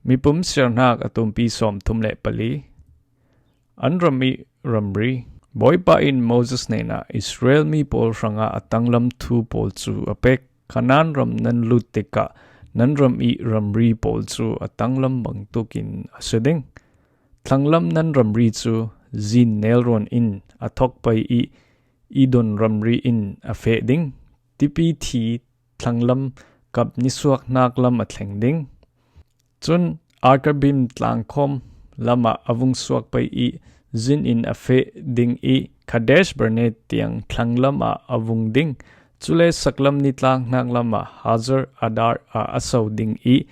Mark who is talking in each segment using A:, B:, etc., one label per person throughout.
A: Mipum Siarnak atumpi som thumle pali. Anrami ramri. Boy pa in Moses nena Israel mi pol ranga atanglam thu pol chu apek kanan ram nan lutika nan ram I ramri pol chu atanglam bangtukin aseding. Thanglam nan ramri chu zin nelron in athok pai I idon ramri in afe ding. Tipi thi thanglam kap nisuak naklam athlengding. Chun arkabim tlangkhom lama avung suak pai I zin in afe ding I Kadesh Barne tiang thanglam a avung ding. Chule saklam ni tlang naklam a Hazar Adar a asaw ding I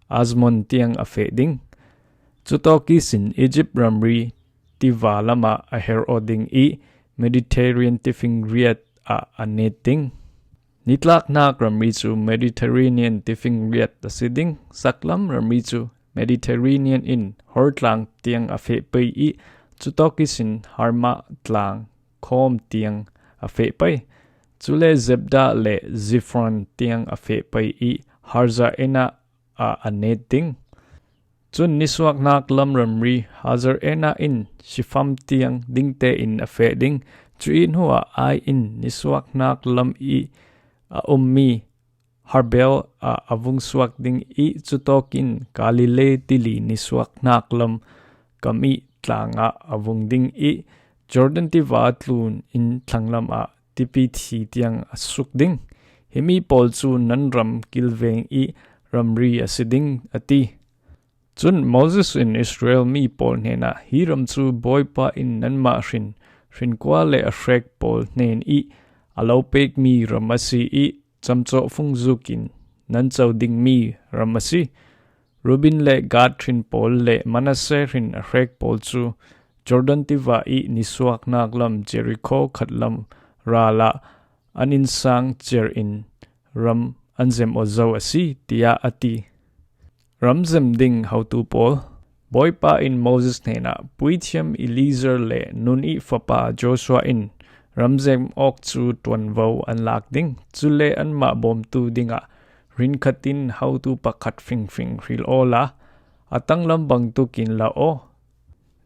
A: Azmon tiang afe ding. Chutoki sin Egypt ramri tiva lama a hero ding I Mediterranean tifing riat a aneting. Nitlak nak ramri chu Mediterranean tifing riat asiding. Saklam ramri chu Mediterranean in hortlang tiang afe pai I chutoki sin harma tlang khom tiang afe pai. Chule zebda le zifron tiang afe pai I harza ena a aneting. Chun niswak nak lam ramri hazar ena in shifam tiang dingte in afe ding. Chuin hua ai in niswak nak lam I a ummi harbel a avung swak ding I chutokin Galile tili niswak nak lam kami tlanga avung ding I Jordan tiva tlun in tlanglam a tipi thi tiang asuk ding. Hemi pol chu nanram kilveng I ramri asiding ati. Chun Moses in Israel mi pol nena hiram chu boypa in nanma rin kwa le ashrek pol nen I alopek mi ramasi I chamcho fungzukin nanchaw ding mi ramasi. Rubin le Gad rin pol le Manasseh rin ashrek pol chu Jordan tiva I niswak naklam Jericho khatlam rala aninsang cher in ram anzem ozaw asi tia ati. Ramzem ding how to pol. Boy pa in Moses nena puitiam Eliezer le nun I fapa Joshua in Ramzem ok chu tuanvo an lak ding. Chule an ma bom tu dinga rin khatin how to pakhat fing ril ola atanglam bang tukin la o.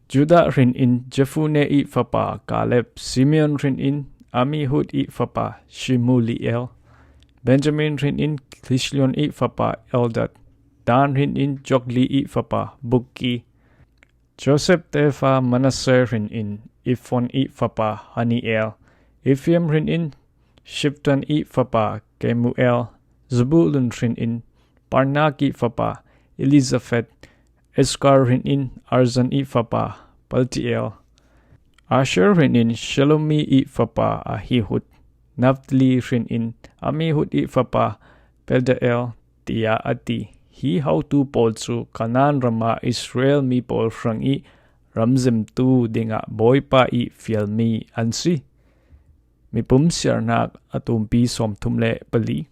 A: Judah rin in Jefune I fapa Caleb. Simeon rin in Amihud I fapa Shimuliel. Benjamin rin in Clislion I fapa Eldad. Dan rin in Jogli I fapa Bukki. Joseph tefa Manasseh rin in Ifon I fapa Haniel. Ephraim rin in Shiftan I fapa Kemuel. Zebulun rin in Parnaki fapa Elizabeth. Eskar rin in Arzan I fapa Paltiel. Asher rin in Shalomi I fapa Ahihud. Naphtali rin in Amihud I fapa Peldael tia ati. Hi how tu pol chu kanan rama Israel mi pol frang I ramzem tu dinga boy pa I fiel mi ansi. Mipum Siarnak atumpi som thumle pali.